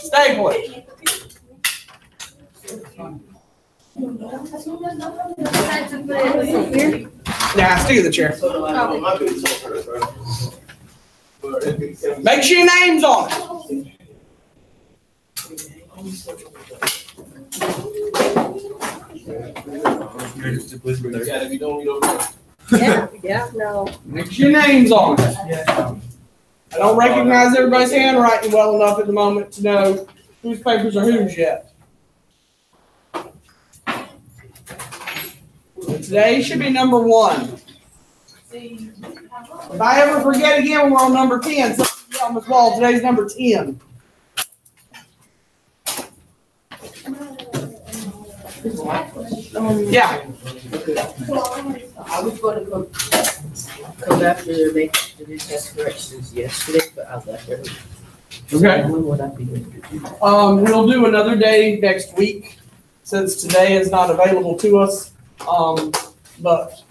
Staple it. Nah, stick in the chair. Make sure your name's on it. Yeah, no. Make sure your name's on it. I don't recognize everybody's handwriting well enough at the moment to know whose papers are whose yet. Today should be number 1. If I ever forget again when we're on number 10, something on this wall, today's number 10. Yeah. I was going to come back to make the new test corrections yesterday, but I left early. Okay. When would I be doing? We'll do another day next week since today is not available to us. But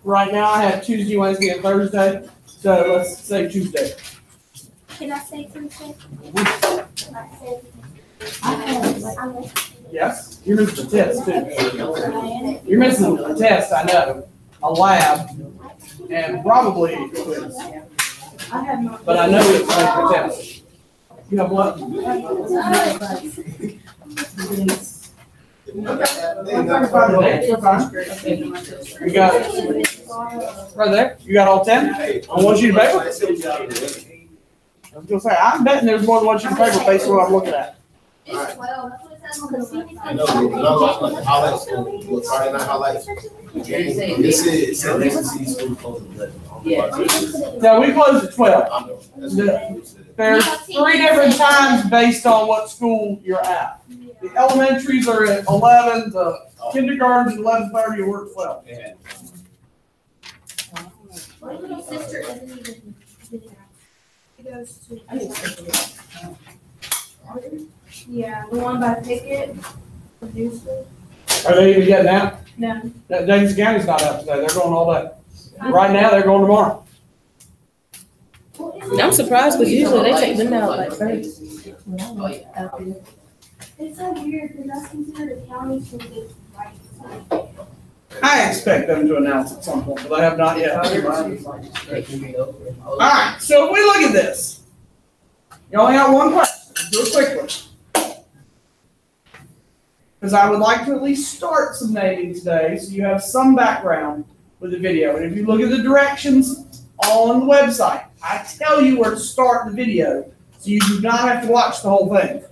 right now I have Tuesday, Wednesday, and Thursday. So let's say Tuesday. Can I say Tuesday? Yes? You're missing a test too. You're missing a test, I know. A lab. And probably a quiz. But I know it's like a test. You have what? You got it. Right there. You got all 10 on one sheet of paper? I was gonna say, I'm betting there's more than one sheet of paper based on what I'm looking at. It's 12. That's what it says on the CV. I know, highlights, Friday night highlights. It said SEC school closed at 11. No, we close at 12. I know. There's 3 different times based on what school you're at. The elementaries are at 11, the kindergartens at 11:30, and we're at 12. My little sister isn't even. She goes to. Yeah, the one by Pickett. Producer. Are they even getting out? No. Davidson County's not out today. They're going all day. Right now, they're going tomorrow. I'm surprised because usually they take them out like first. It's so weird because that's considered a county school district, right? I expect them to announce at some point, but I have not yet. All right, so if we look at this, you only have one question. Do it quickly. Because I would like to at least start some naming today so you have some background with the video. And if you look at the directions on the website, I tell you where to start the video so you do not have to watch the whole thing.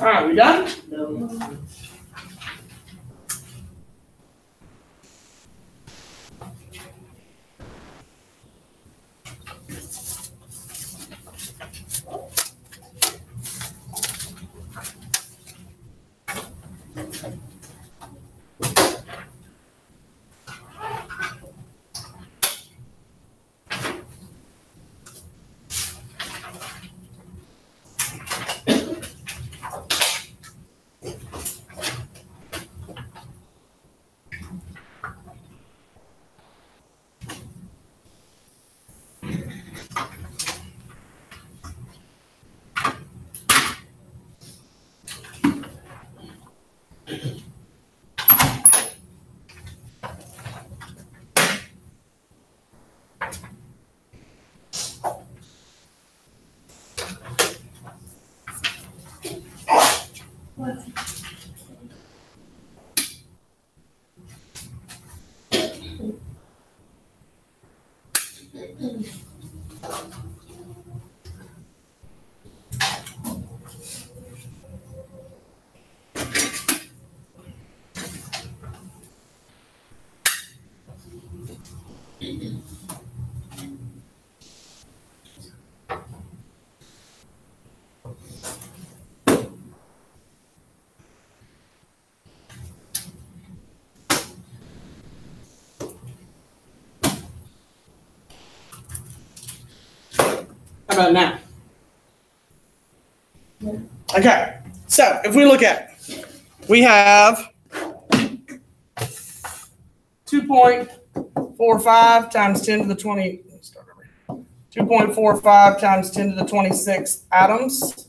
All right, we done? No. How about now? Okay, so if we look at it, we have 2.45 times 10 to the 20, 2.45 times 10 to the 26 atoms.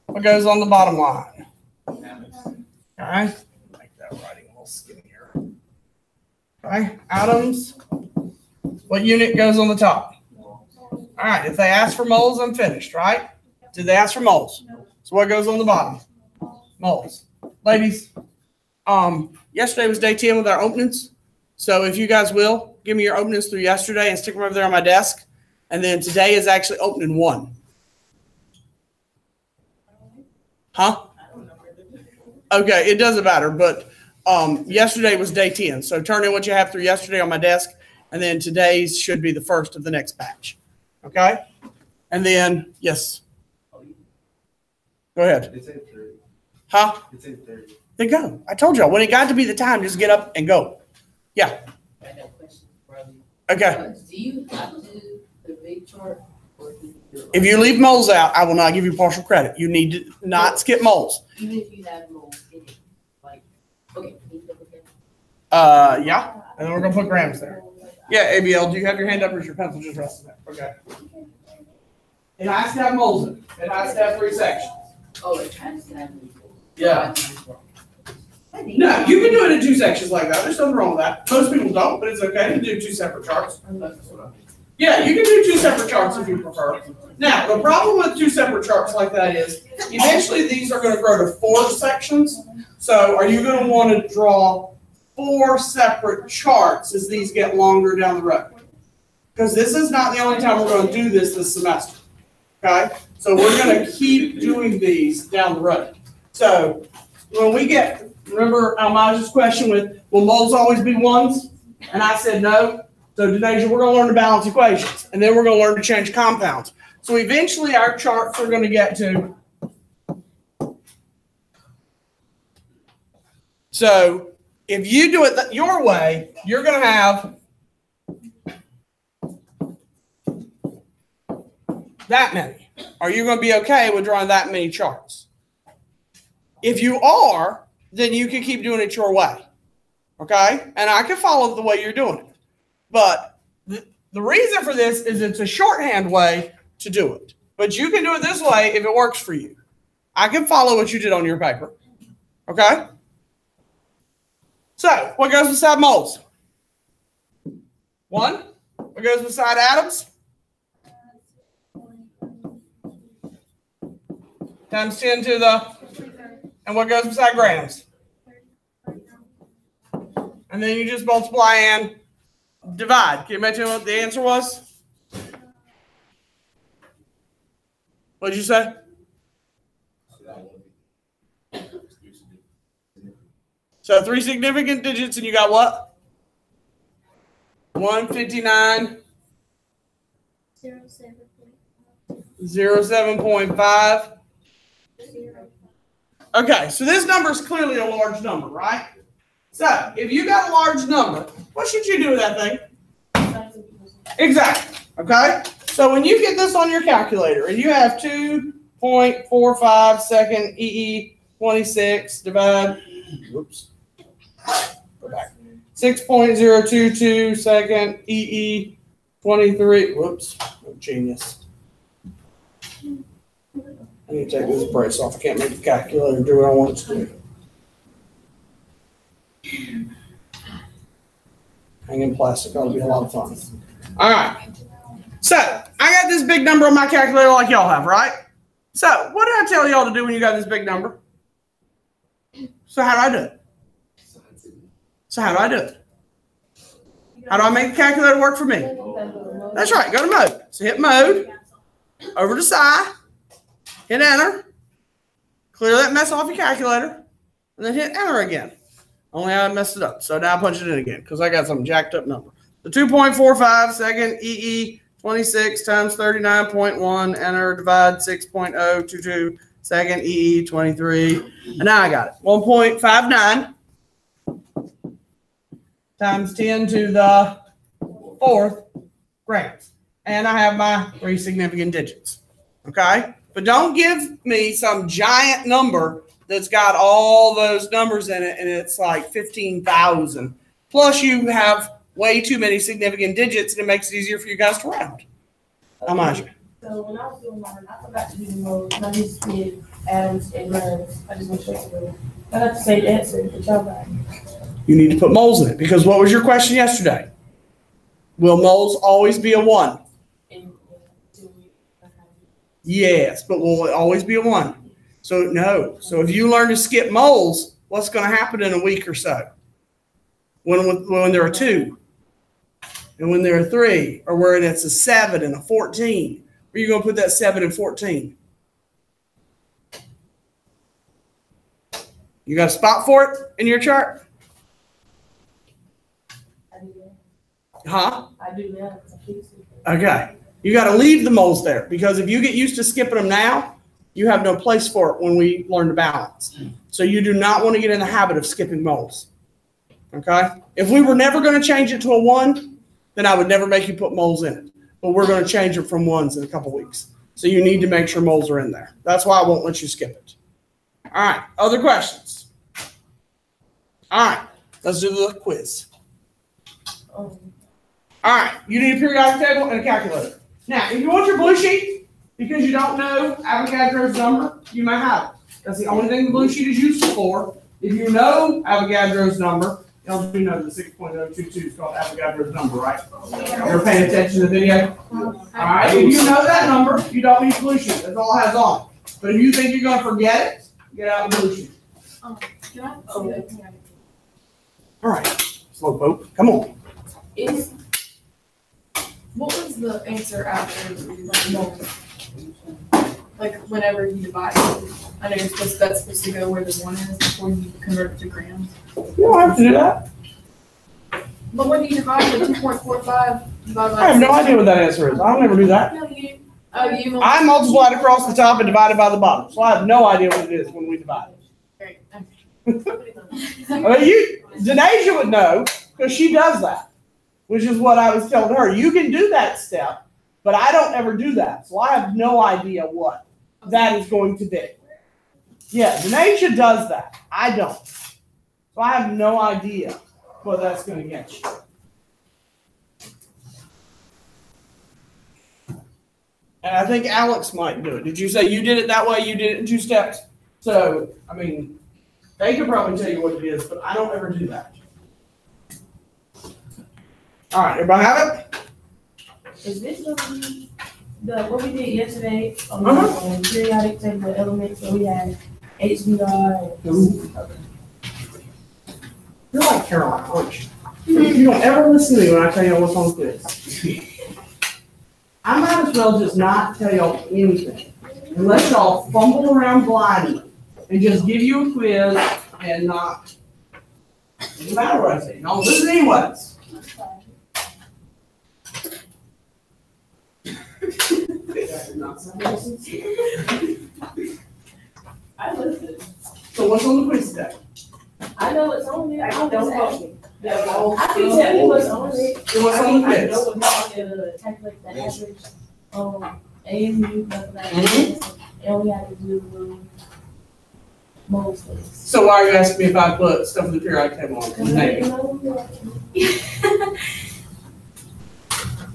What goes on the bottom line? Okay, make that writing a little skinnier. Okay, atoms. What unit goes on the top? All right, if they ask for moles, I'm finished, right? Did they ask for moles? So what goes on the bottom? Moles. Ladies, yesterday was day 10 with our openings. So if you guys will, give me your openings through yesterday and stick them over there on my desk. And then today is actually opening 1. Huh? Okay, it doesn't matter, but yesterday was day 10. So turn in what you have through yesterday on my desk, and then today's should be the first of the next batch. Okay? And then, yes. Go ahead. It's 8:30. Huh? It's 8:30. Then go. I told y'all, when it got to be the time, just get up and go. Yeah. I got a question for you. Okay. Do you have to do the big chart? Or do you do it If you leave moles out, I will not give you partial credit. You need to not skip moles. even if you have moles in it? Like, okay, can you double check? Yeah. And then we're going to put grams there. Yeah, ABL, do you have your hand up or is your pencil just resting there? Okay. It has to have moles in it. It has to have 3 sections. Oh, it has to have moles. Yeah. No, you can do it in 2 sections like that. There's nothing wrong with that. Most people don't, but it's okay to do 2 separate charts. Yeah, you can do 2 separate charts if you prefer. Now, the problem with 2 separate charts like that is eventually these are going to grow to 4 sections. So are you going to want to draw 4 separate charts as these get longer down the road? Because this is not the only time we're going to do this semester. Okay? So we're going to keep doing these down the road. So when we get, remember Almaj's question with, will moles always be 1s? And I said no. So Denasia, we're going to learn to balance equations. And then we're going to learn to change compounds. So eventually our charts are going to get to. So if you do it your way, you're going to have that many. Are you going to be okay with drawing that many charts? If you are, then you can keep doing it your way. Okay? And I can follow the way you're doing it. But the reason for this is it's a shorthand way to do it. But you can do it this way if it works for you. I can follow what you did on your paper. Okay? So, what goes beside moles? 1. What goes beside atoms? Times 10 to the, and what goes beside grams? And then you just multiply and divide. Can you mention what the answer was? What did you say? So 3 significant digits, and you got what? 159. 07.5. Okay, so this number is clearly a large number, right? So if you got a large number, what should you do with that thing? Exactly. Okay. So when you get this on your calculator and you have 2.45 second EE 26 divide, whoops, go back, 6.022 second EE 23, whoops, I'm genius. I need to take this brace off. I can't make the calculator do what I want it to do. Hanging plastic ought to be a lot of fun. All right. So I got this big number on my calculator like y'all have, right? So what did I tell y'all to do when you got this big number? So how do I do it? How do I make the calculator work for me? That's right. Go to mode. So hit mode. Over to SI. Hit enter. Clear that mess off your calculator. And then hit enter again. Only I messed it up. So now I punch it in again because I got some jacked up number. The 2.45 second EE 26 times 39.1, enter, divide 6.022 second EE 23. And now I got it. 1.59 times 10 to the 4th grams. And I have my 3 significant digits. Okay? But don't give me some giant number that's got all those numbers in it and it's like 15,000. Plus you have way too many significant digits and it makes it easier for you guys to round. How much? So when I was doing mine, I forgot to do the modes. I used to did atoms and grams. I just went straight to it. I got the same answer, but y'all got it. You need to put moles in it because what was your question yesterday? Will moles always be a 1? Yes, but will it always be a 1? So no. So if you learn to skip moles, what's going to happen in a week or so? When there are 2, and when there are 3, or where it's a 7 and a 14, where are you going to put that 7 and 14? You got a spot for it in your chart? I do that. Huh? I do that. Okay. You got to leave the moles there because if you get used to skipping them now, you have no place for it when we learn to balance. So you do not want to get in the habit of skipping moles. Okay? If we were never going to change it to a 1, then I would never make you put moles in it. But we're going to change it from 1s in a couple weeks. So you need to make sure moles are in there. That's why I won't let you skip it. All right. Other questions? All right. Let's do the quiz. All right. You need a periodic table and a calculator. Now, if you want your blue sheet, because you don't know Avogadro's number, you may have it. That's the only thing the blue sheet is useful for. If you know Avogadro's number, y'all do know the 6.022 is called Avogadro's number, right? You're paying attention to the video? All right. If you know that number, you don't need blue sheet. That's all it has on. But if you think you're going to forget it, get out the blue sheet. All right. Slowpoke, come on. What was the answer after like moles? Like whenever you divide, I know that's supposed to go where the 1 is before you convert it to grams. You don't have to do that. But when you divide the 2.45 divided by I have no idea what that answer is. I'll never do that. No, you. I multiply it across the top and divide it by the bottom. So I have no idea what it is when we divide it. Great. I mean, Denasia would know because she does that, which is what I was telling her. You can do that step, but I don't ever do that. So I have no idea what that is going to be. Yeah, Denasia does that. I don't. So I have no idea what that's going to get you. And I think Alex might do it. Did you say you did it that way? You did it in 2 steps? So, I mean, they could probably tell you what it is, but I don't ever do that. All right, everybody have it? Is this going to be what we did yesterday on the periodic table of elements? So we had HBr. Okay. You're like Caroline, aren't you? You don't ever listen to me when I tell you what's on this. I might as well just not tell y'all anything and let y'all fumble around blindly and just give you a quiz and not Doesn't matter what I say. No, listen anyways. I listen. So what's on the quiz today? I know it's on there. I don't know. Yeah, well, I can tell you what's on it. So what's on the I quiz? know what's on there, calculate the average, AMU, mathematics, and we had to do, most things. So why are you asking me if I put stuff in the periodic table on? Cause I didn't know.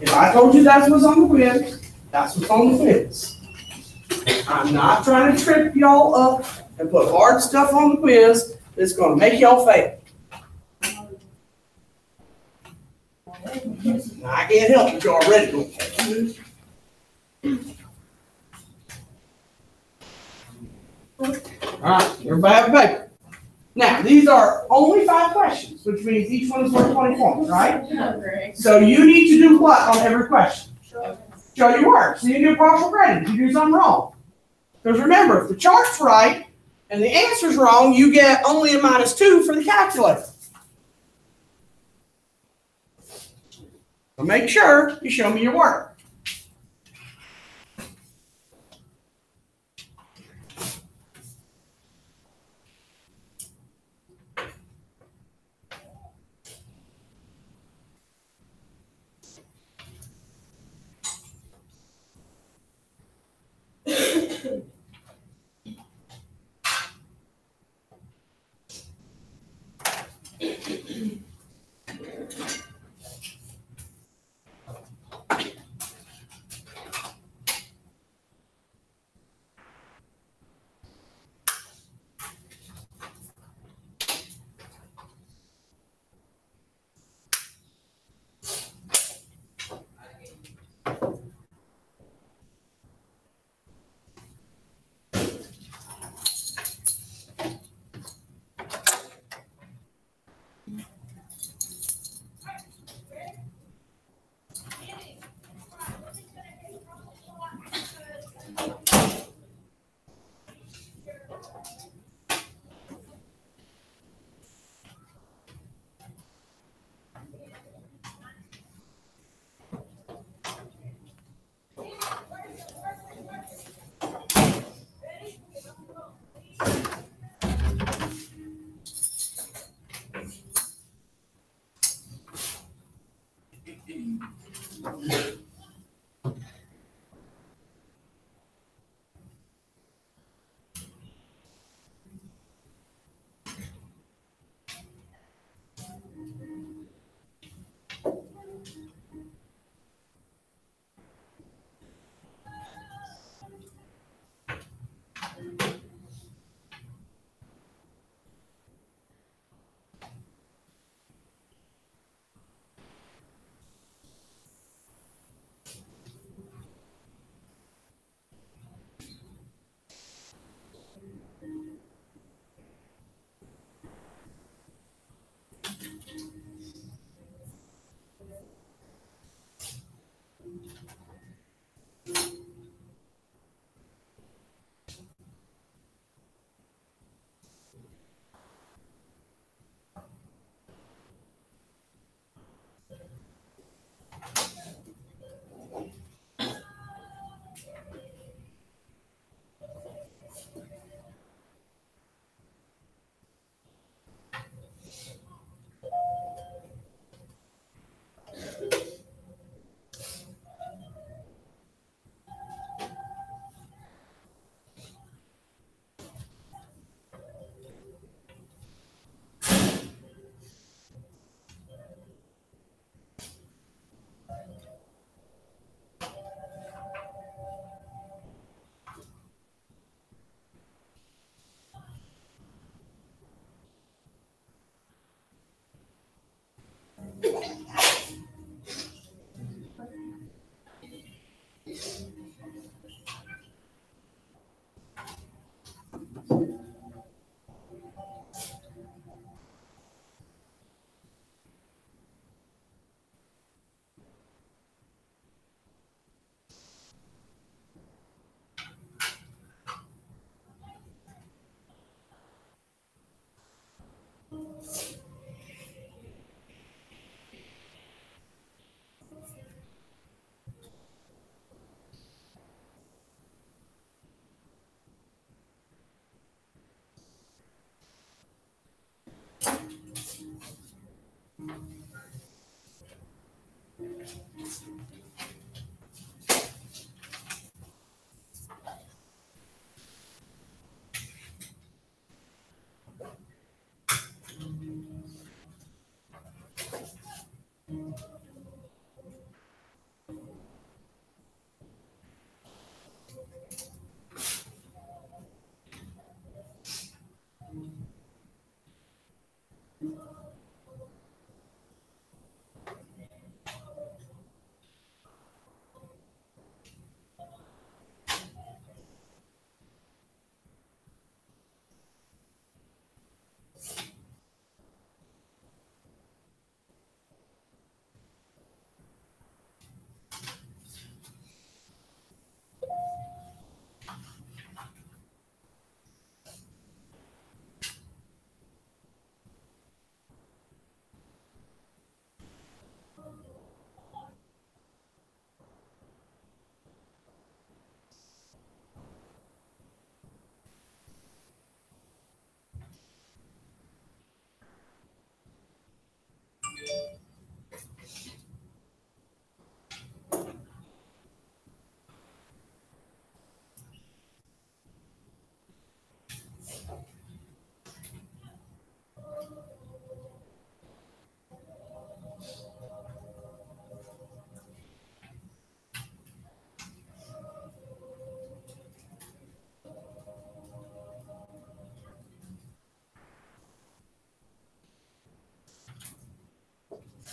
If I told you that's what's on the quiz, that's what's on the quiz. I'm not trying to trip y'all up and put hard stuff on the quiz that's gonna make y'all fail. Now, I can't help it, you're already going to fail. Alright, everybody have a paper. Now, these are only 5 questions, which means each one is worth 20 points, right? Okay. So you need to do what on every question? Show your work. So you do partial credit if you do something wrong. Because remember, if the chart's right and the answer's wrong, you get only a -2 for the calculator. So make sure you show me your work.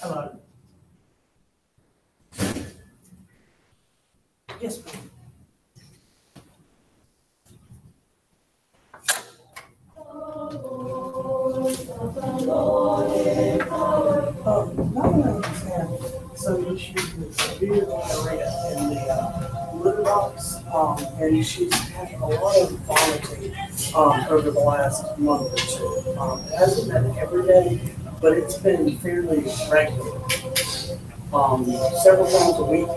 Hello. Yes, ma'am. No, so she's been severe diarrhea in the litter box, and she's had a lot of vomiting over the last month or two. It hasn't been every day, but it's been fairly regular. Several times a week.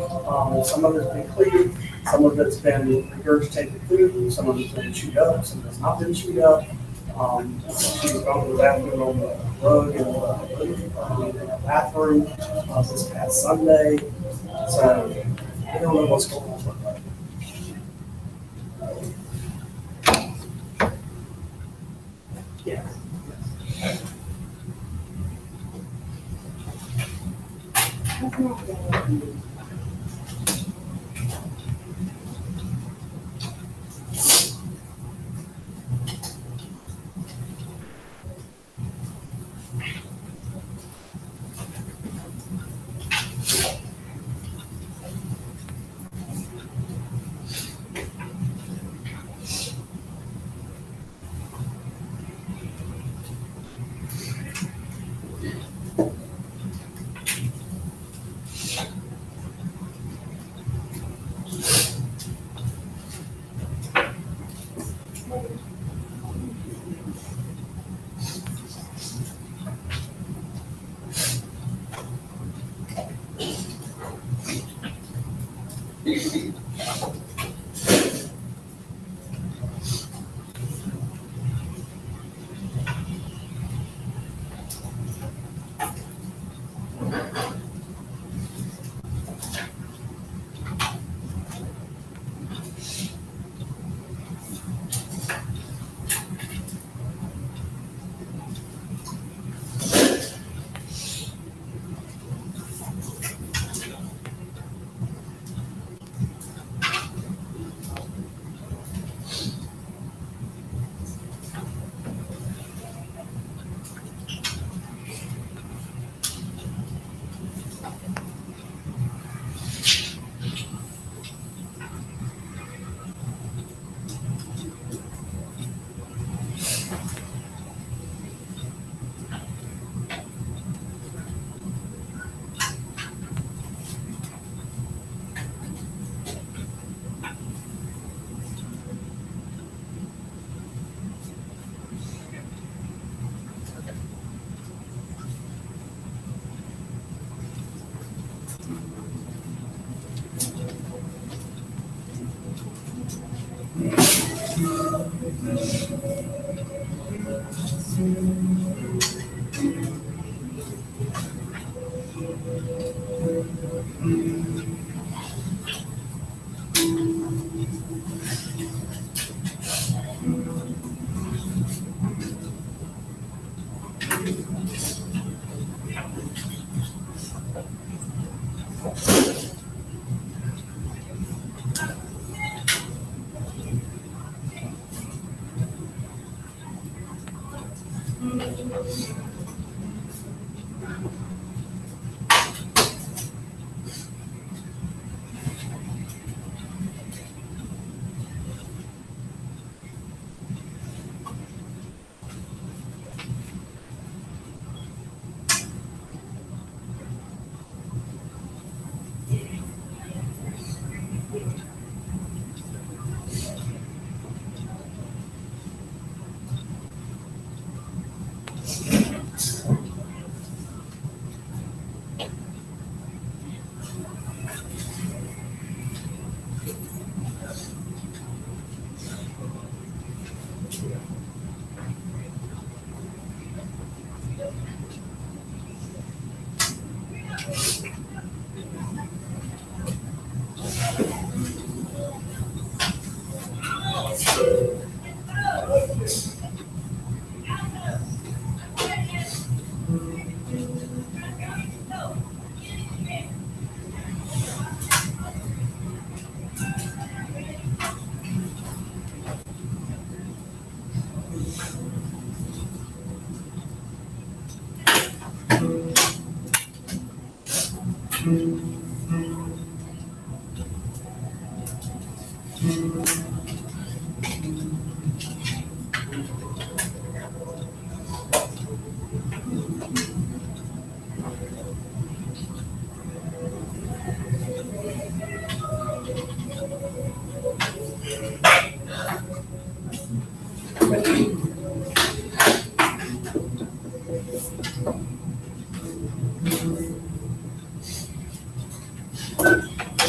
Some of it's been cleared, some of it's been regurgitated food, some of it's been chewed up, some of it's not been chewed up. She's gone to the bathroom on the rug in the bathroom this past Sunday. So I don't know what's going on with her. Yeah.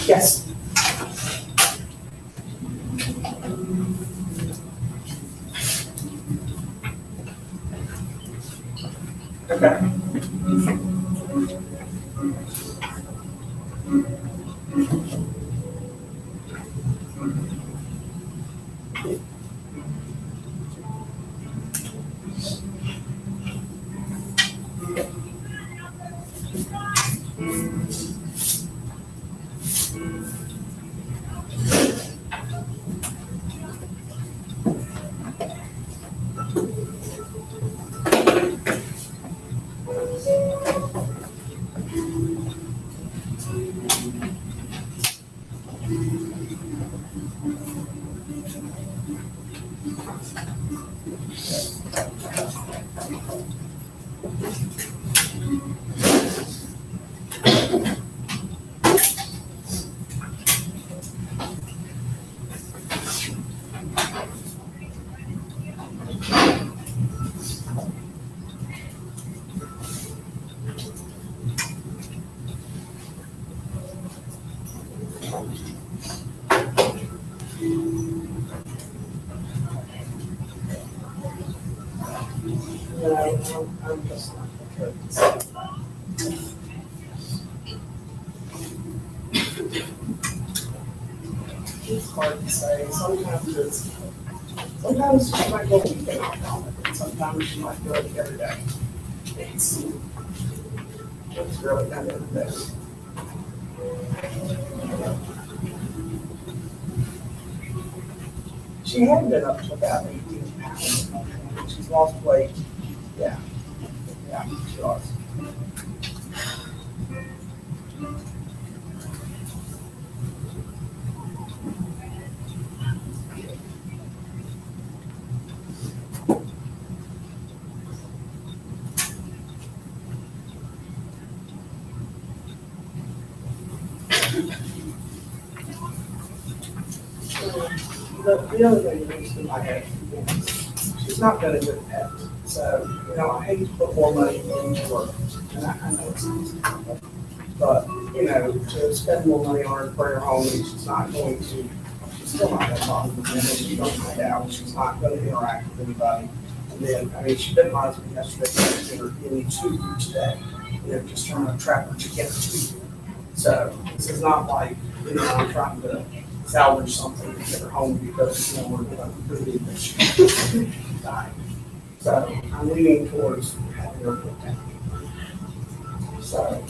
Yes. Okay. No, I'm just not okay. It's hard to say. Sometimes she might go weekend on it, and sometimes she might go every day. It's really kind of day. She had been up to about 18 pounds. She's lost weight. Yeah, she was. The other thing is that I have, she's not got a good pet. So, I hate to put more money into work. And I know it's easy. But, to spend more money on her to bring her home, and she's not going to, she's still not going to talk with them. She don't find out. She's not going to interact with anybody. And then, she didn't mind me yesterday. I considered getting to you today. Just trying to trap her to get to you. So this is not like, I'm trying to salvage something to get her home because, we're going to do this. So I'm leaning towards having her put down. So.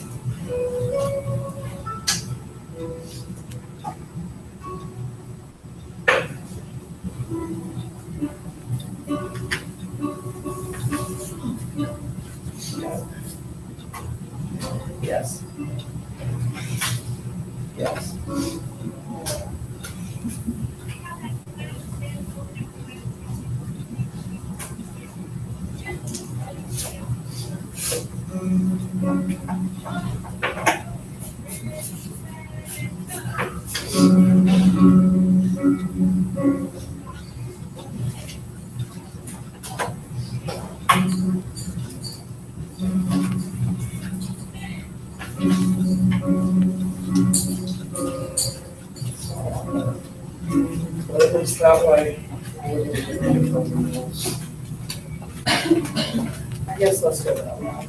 Yes. Yes. But at least that way. I guess let's go that route.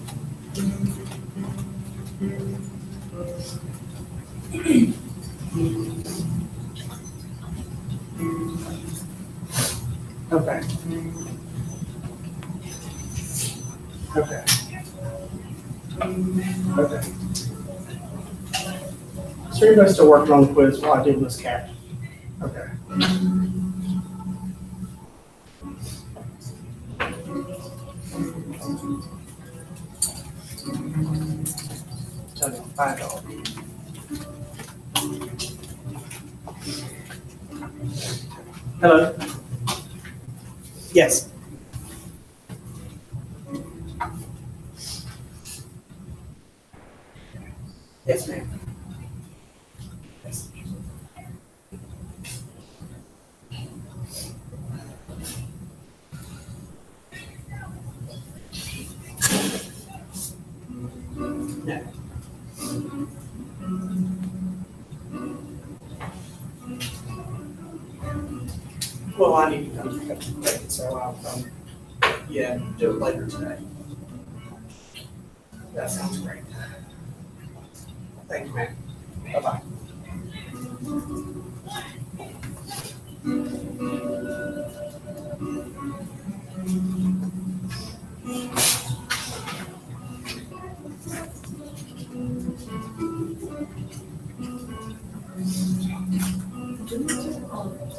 Okay. Okay. Okay. So you're guys still working on the quiz while I do this cat? Okay. $5. Hello? Yes. Yes, ma'am. Yes. No. Well, I need to come pick up the credit, so I'll do it later today. That sounds great. Thank you, ma'am. Bye-bye.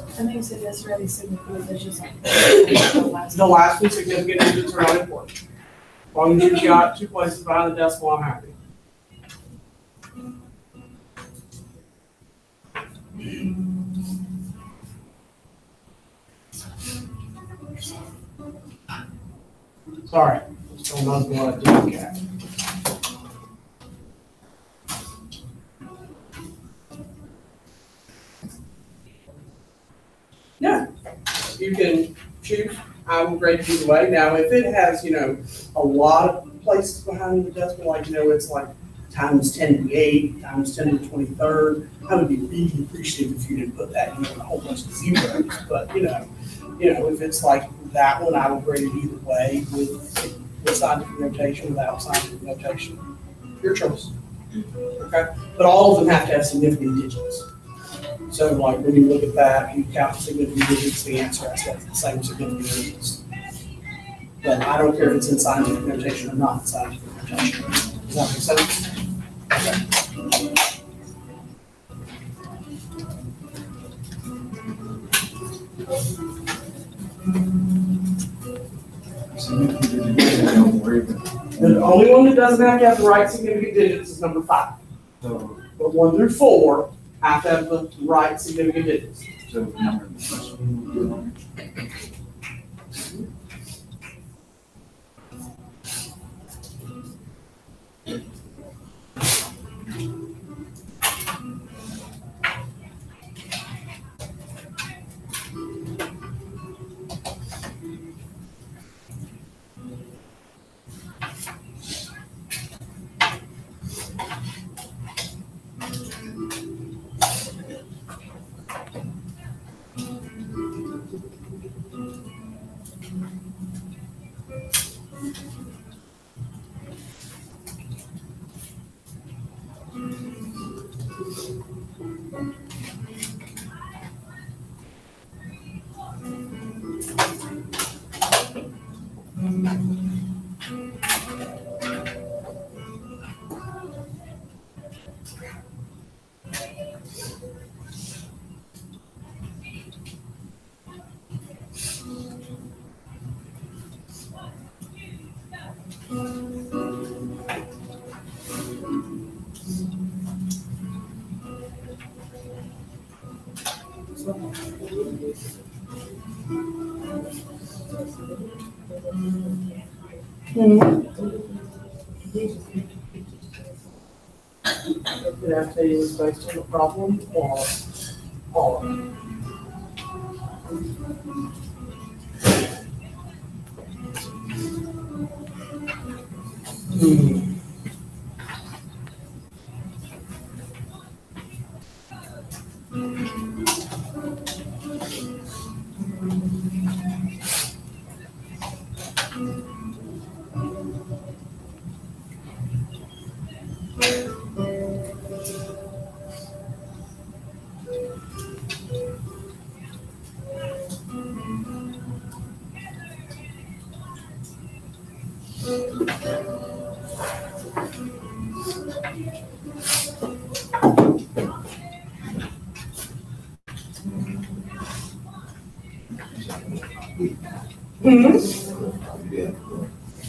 I think you said yesterday, significant digits. The last two significant digits are not important. As long as you've got 2 places behind the decimal, I'm happy. Sorry, still not what I did, Cat. Yeah, you can choose. I will grade it either way. Now, if it has, a lot of places behind the decimal, like, it's like times 10 to the 8, times 10 to the 23rd, I would be really appreciative if you didn't put that in a whole bunch of zeros. But, if it's like that one, I would grade it either way with scientific notation, without scientific notation. Your choice. Okay? But all of them have to have significant digits. So like when you look at that, you count significant digits, the answer has got the same significant digits. But I don't care if it's in scientific notation or not in scientific notation. Does that make sense? Okay. The only one that doesn't have to have the right significant digits is number 5. So, But 1 through 4 have to have the right significant digits. so number question. Did I tell you it was based on the problem or?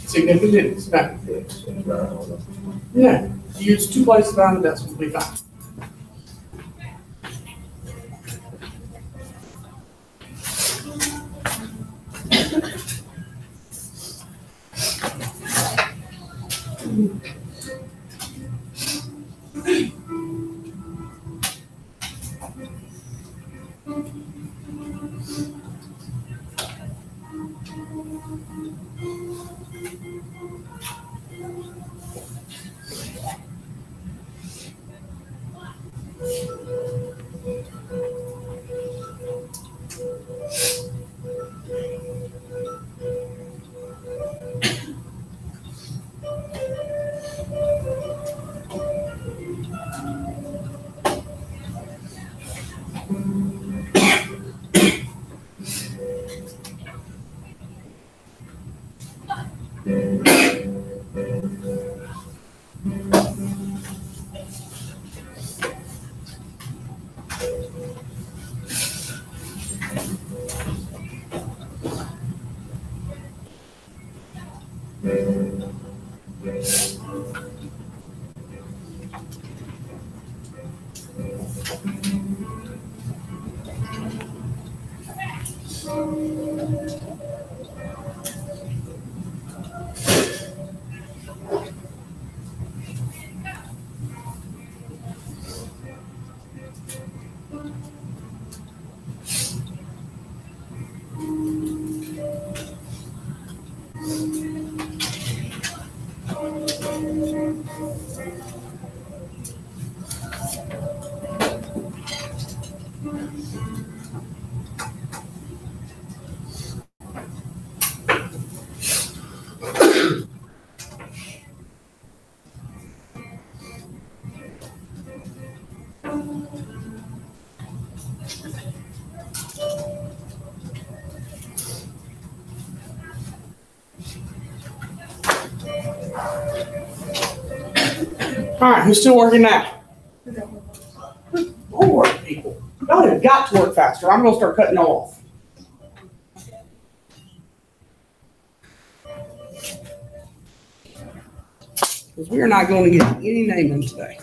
Significant, no. No, use 2 places around the decimal, will be fine. All right, who's still working now? Lord, people. Y'all have got to work faster. I'm gonna start cutting y'all off. Because we are not going to get any naming today.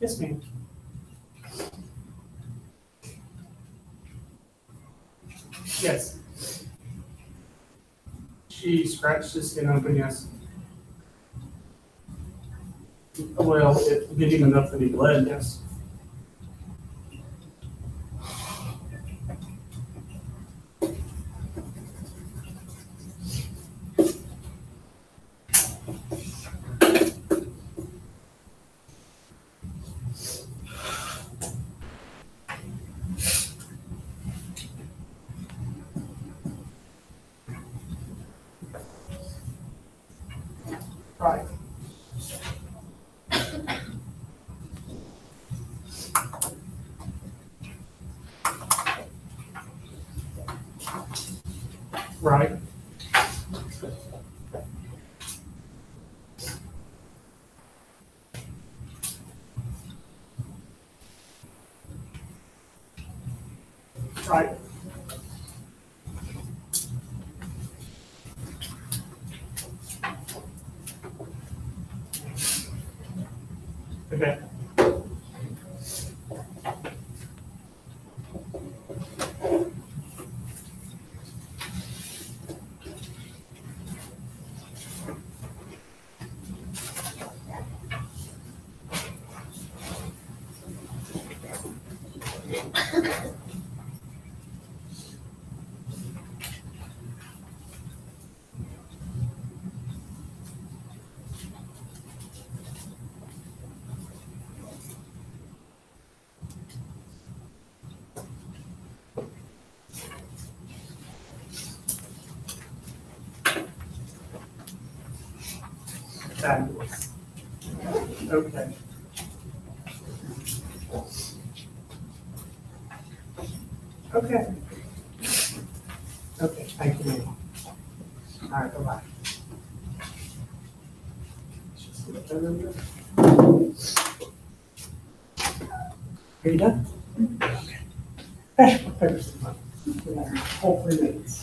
Yes, ma'am. Yes. She scratched his skin open, yes. Well, it didn't even enough that he bled, yes. Right. Right. Right. Okay. Fabulous. Okay. Okay. Okay, thank you, ma'am. All right, bye-bye. Are you done? Okay. Pass my papers to mine. Whole 3 minutes.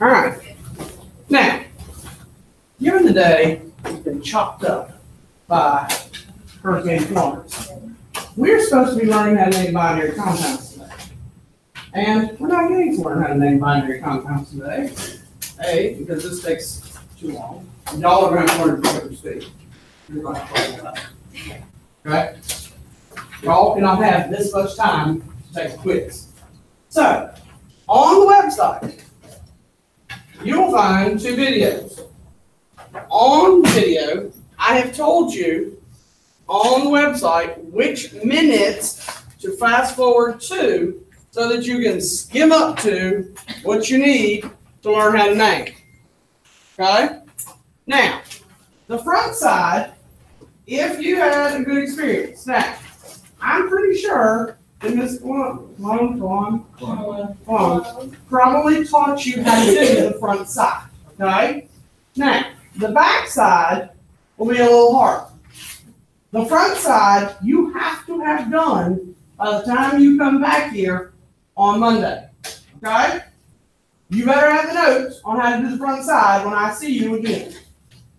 All right. Now, given the day has been chopped up by Hurricane Florence, we're supposed to be learning how to name binary compounds today. And we're not getting to learn how to name binary compounds today. A, because this takes too long. And y'all are going to have to learn at different speed. You're going to have to learn that. Okay? Y'all cannot have this much time to take a quiz. So, on the website, you will find 2 videos. On video, I have told you on the website which minutes to fast forward to so that you can skim up to what you need to learn how to name. Okay? Now, the front side, if you had a good experience. Now, I'm pretty sure that Ms. Plum probably taught you how to do the front side. Okay? Now, the back side will be a little harder. The front side, you have to have done by the time you come back here on Monday. Okay? You better have the notes on how to do the front side when I see you again.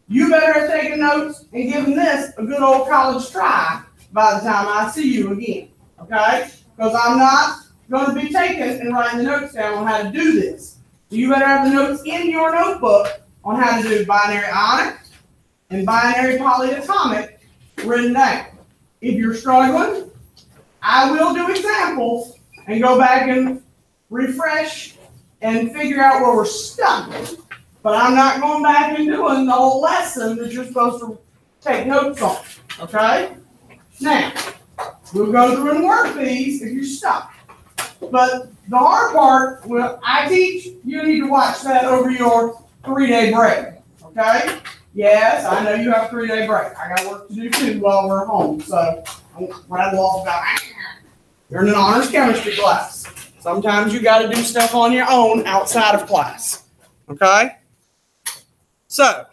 You better have taken notes and given this a good old college try by the time I see you again. Okay? Because I'm not going to be taking and writing the notes down on how to do this. So you better have the notes in your notebook on how to do binary ionic and binary polyatomic written down. If you're struggling, I will do examples and go back and refresh and figure out where we're stuck. But I'm not going back and doing the whole lesson that you're supposed to take notes on. Okay? Now, we'll go through and work these if you're stuck. But the hard part, well, I teach, you need to watch that over your 3-day break. Okay? Yes, I know you have a 3-day break. I got work to do too while we're home. So I won't rattle off about you're in an honors chemistry class. Sometimes you got to do stuff on your own outside of class. Okay? So,